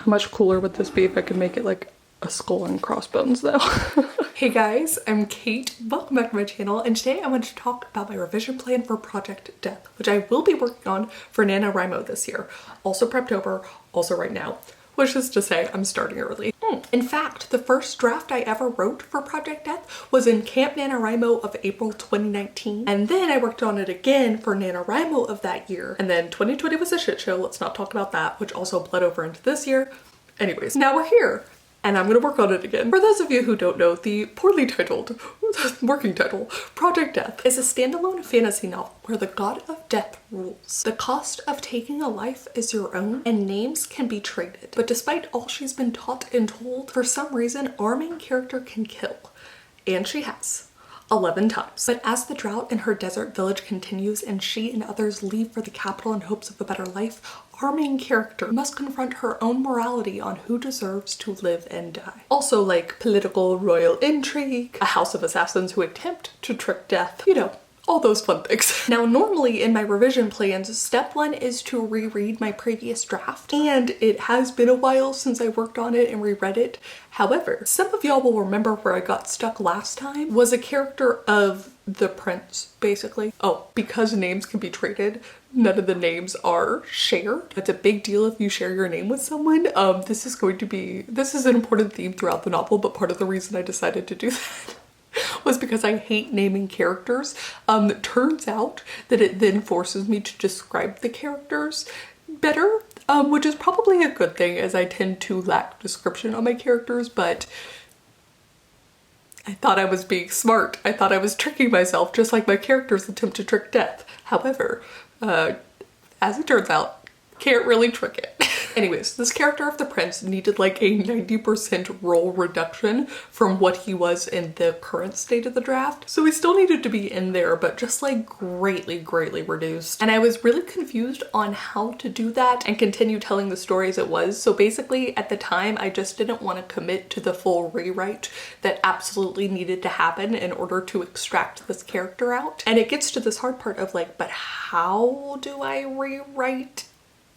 How much cooler would this be if I could make it like a skull and crossbones though? Hey guys, I'm Kate. Welcome back to my channel, and today I want to talk about my revision plan for Project Death, which I will be working on for NaNoWRIMO this year. Also prepped over, also right now, which is to say I'm starting early. In fact, the first draft I ever wrote for Project Death was in Camp NaNoWRIMO of April 2019, and then I worked on it again for NaNoWRIMO of that year, and then 2020 was a shit show, let's not talk about that, which also bled over into this year. Anyways, now we're here. And I'm gonna work on it again. For those of you who don't know, the poorly titled, working title, Project Death is a standalone fantasy novel where the god of death rules. The cost of taking a life is your own, and names can be traded. But despite all she's been taught and told, for some reason, our main character can kill. And she has. 11 times. But as the drought in her desert village continues and she and others leave for the capital in hopes of a better life, our main character must confront her own morality on who deserves to live and die. Also, like political royal intrigue, a house of assassins who attempt to trick death, you know, all those fun things. Now, normally in my revision plans, step one is to reread my previous draft, and it has been a while since I worked on it and reread it. However, some of y'all will remember where I got stuck last time was a character of the prince, basically. Oh, because names can be traded, none of the names are shared. It's a big deal if you share your name with someone. This is an important theme throughout the novel, but part of the reason I decided to do that was because I hate naming characters. It turns out that it then forces me to describe the characters better, which is probably a good thing as I tend to lack description on my characters, but I thought I was being smart. I thought I was tricking myself just like my characters attempt to trick death. However, as it turns out, can't really trick it. Anyways, this character of the prince needed like a 90% role reduction from what he was in the current state of the draft. So he still needed to be in there, but just like greatly reduced. And I was really confused on how to do that and continue telling the story as it was. So basically at the time, I just didn't want to commit to the full rewrite that absolutely needed to happen in order to extract this character out. And it gets to this hard part of like, but how do I rewrite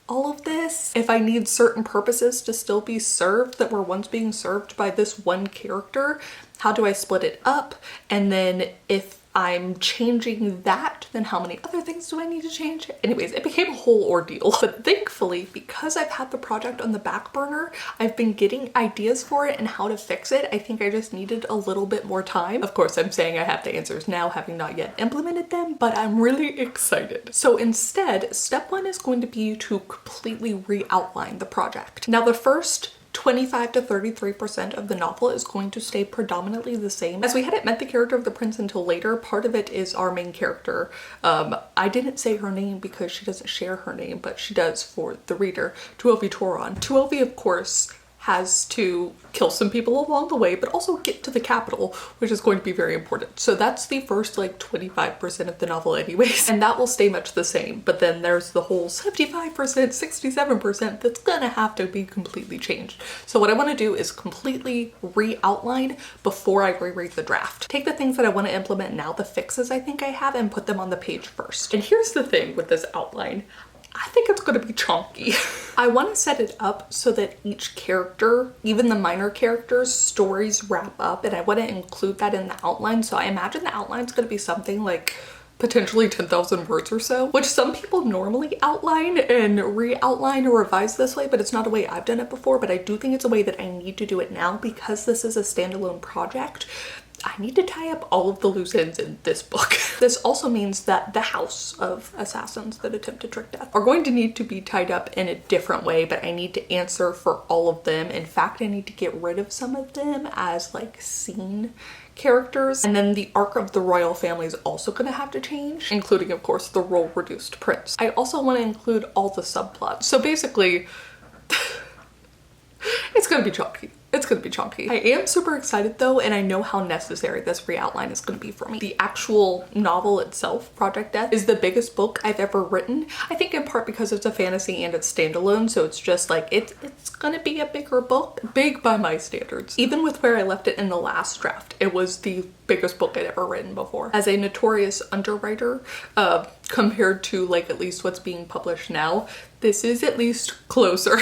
all of this? If I need certain purposes to still be served that were once being served by this one character, how do I split it up? And then if I'm changing that, then how many other things do I need to change? Anyways, it became a whole ordeal. But thankfully, because I've had the project on the back burner, I've been getting ideas for it and how to fix it. I think I just needed a little bit more time. Of course, I'm saying I have the answers now, having not yet implemented them, but I'm really excited. So instead, step one is going to be to completely re-outline the project. Now, the first 25 to 33% of the novel is going to stay predominantly the same. As we hadn't met the character of the prince until later, part of it is our main character. I didn't say her name because she doesn't share her name, but she does for the reader. Tuovi Toron. Tuovi, of course, has to kill some people along the way, but also get to the capital, which is going to be very important. So that's the first like 25% of the novel anyways, and that will stay much the same. But then there's the whole 75%, 67% that's gonna have to be completely changed. So what I wanna do is completely re-outline before I reread the draft. Take the things that I wanna implement now, the fixes I think I have, and put them on the page first. And here's the thing with this outline. I think it's gonna be chunky. I want to set it up so that each character, even the minor characters, stories wrap up, and I want to include that in the outline. So I imagine the outline's gonna be something like potentially 10,000 words or so, which some people normally outline and re-outline or revise this way, but it's not a way I've done it before. But I do think it's a way that I need to do it now because this is a standalone project. I need to tie up all of the loose ends in this book. This also means that the house of assassins that attempt to trick death are going to need to be tied up in a different way, but I need to answer for all of them. In fact, I need to get rid of some of them as like scene characters. And then the arc of the royal family is also going to have to change, including of course the role reduced prince. I also want to include all the subplots. So basically, it's going to be chunky. It's gonna be chunky. I am super excited though, and I know how necessary this re-outline is gonna be for me. The actual novel itself, Project Death, is the biggest book I've ever written. I think in part because it's a fantasy and it's standalone, so it's just like, it's gonna be a bigger book. Big by my standards. Even with where I left it in the last draft, it was the biggest book I'd ever written before. As a notorious underwriter, compared to like at least what's being published now, this is at least closer.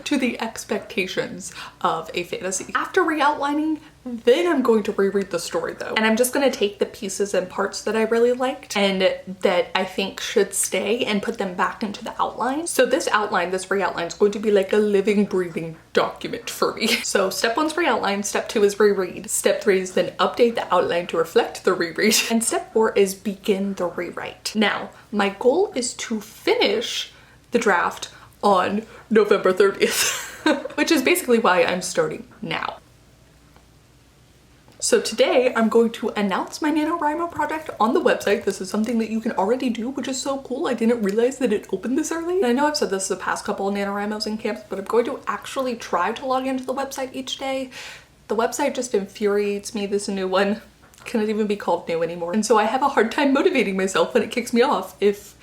to the expectations of a fantasy. After re-outlining, then I'm going to reread the story though. And I'm just gonna take the pieces and parts that I really liked and that I think should stay and put them back into the outline. So this outline, this re-outline is going to be like a living, breathing document for me. So step 1 is re-outline, step 2 is reread, step 3 is then update the outline to reflect the reread, and step 4 is begin the rewrite. Now, my goal is to finish the draft on November 30th, which is basically why I'm starting now. So today I'm going to announce my NaNoWRIMO project on the website. This is something that you can already do, which is so cool. I didn't realize that it opened this early. And I know I've said this the past couple of NaNoWRIMOs and camps, but I'm going to actually try to log into the website each day. The website just infuriates me. This new one cannot even be called new anymore. And so I have a hard time motivating myself when it kicks me off if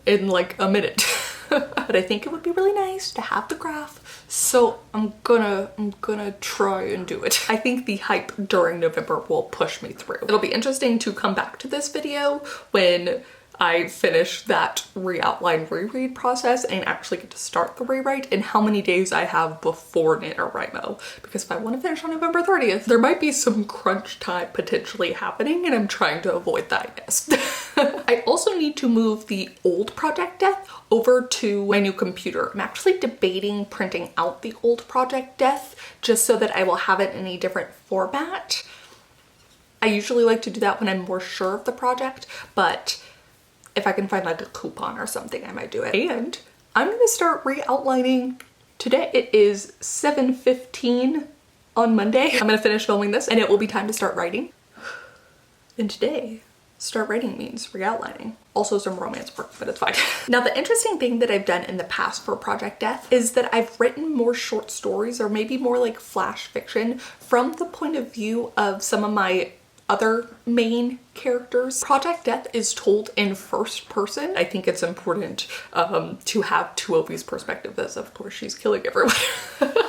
in like a minute. But I think it would be really nice to have the graph, so I'm gonna try and do it. I think the hype during November will push me through. It'll be interesting to come back to this video when I finish that re-outline reread process and actually get to start the rewrite and how many days I have before NaNoWRIMO. Because if I want to finish on November 30th, there might be some crunch time potentially happening and I'm trying to avoid that, I guess. I also need to move the old Project Death over to my new computer. I'm actually debating printing out the old Project Death just so that I will have it in a different format. I usually like to do that when I'm more sure of the project, but if I can find like a coupon or something, I might do it. And I'm gonna start re-outlining today. It is 7:15 on Monday. I'm gonna finish filming this and it will be time to start writing. And today, start writing means re-outlining. Also some romance work, but it's fine. Now, the interesting thing that I've done in the past for Project Death is that I've written more short stories or maybe more like flash fiction from the point of view of some of my other main characters. Project Death is told in first person. I think it's important to have Tuovi's perspective, as of course she's killing everyone.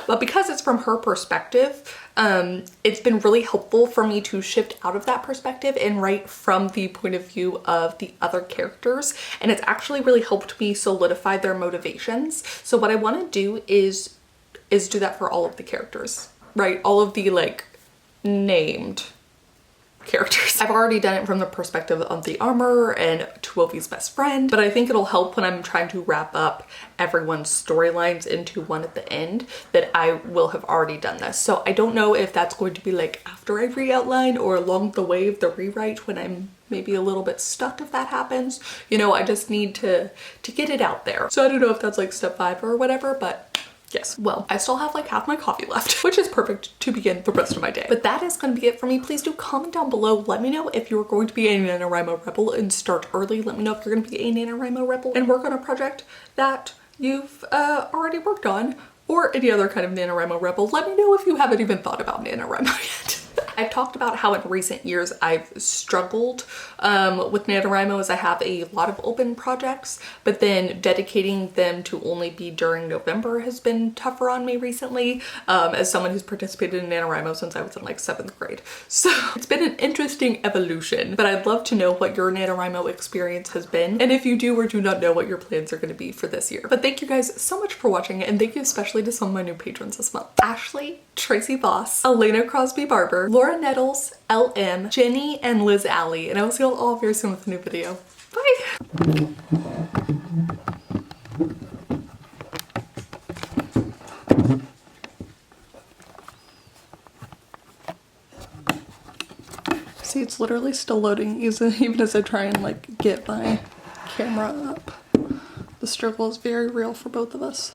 But because it's from her perspective, it's been really helpful for me to shift out of that perspective and write from the point of view of the other characters. And it's actually really helped me solidify their motivations. So what I want to do is do that for all of the characters, right? All of the like named characters. I've already done it from the perspective of the armorer and Tuovi's best friend, but I think it'll help when I'm trying to wrap up everyone's storylines into one at the end that I will have already done this. So I don't know if that's going to be like after I re-outline or along the way of the rewrite when I'm maybe a little bit stuck if that happens. You know, I just need to get it out there. So I don't know if that's like step 5 or whatever, but yes. Well, I still have like half my coffee left, which is perfect to begin the rest of my day. But that is going to be it for me. Please do comment down below. Let me know if you're going to be a NaNoWRIMO rebel and start early. Let me know if you're going to be a NaNoWRIMO rebel and work on a project that you've already worked on, or any other kind of NaNoWRIMO rebel. Let me know if you haven't even thought about NaNoWRIMO yet. I've talked about how in recent years I've struggled with NaNoWRIMO as I have a lot of open projects, but then dedicating them to only be during November has been tougher on me recently, as someone who's participated in NaNoWRIMO since I was in like 7th grade. So it's been an interesting evolution, but I'd love to know what your NaNoWRIMO experience has been, and if you do or do not know what your plans are going to be for this year. But thank you guys so much for watching, and thank you especially to some of my new patrons this month. Ashley, Tracy Voss, Elena Crosby Barber, Laura Nettles, LM, Jenny, and Liz Alley. And I will see you all very soon with a new video. Bye! See, it's literally still loading even as I try and like get my camera up. The struggle is very real for both of us.